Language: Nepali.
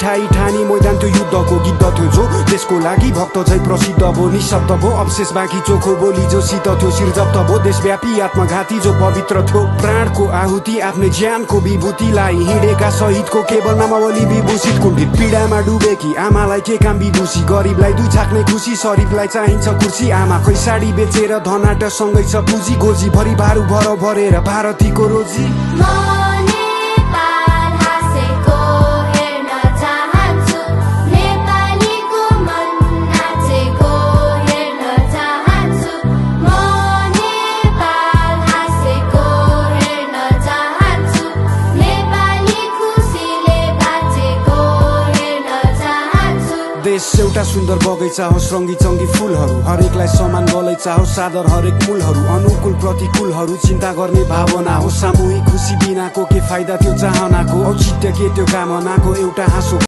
ठाई ठानी मैदान त्यो युद्धको गीत थियो जो देशको लागि भक्त झै प्रसिद्ध भो निशब्द भो अवशेष बाँकी चोखो बोली जो शीत थियो शिरजप्त भो देशव्यापी आत्मघाती जो पवित्र थियो प्राणको आहुति आफ्नै ज्यानको विभूतिलाई हिँडेका शहीदको केवल नामावली विभूषित कुण्ठित पीडामा डुबेकी आमालाई के काम विदुषी गरिबलाई दुई छाक्ने खुसी शरीफलाई चाहिन्छ कुर्सी आमाकै साडी बेचेर धनाट सँगै छ पुँजी गोजी भरि भारू भर भरेर भारतीको रोजी देश एउटा सुन्दर बगैँचा हो रङ्गी चङ्गी फुलहरू हरेकलाई समान गलैँचा हो सादर हरेक मूलहरू अनुकूल प्रतिकूलहरू चिन्ता गर्ने भावना हो सामूहिक खुसी बिनाको के फाइदा त्यो चाहनाको औचित्य के त्यो कामनाको एउटा हाँसो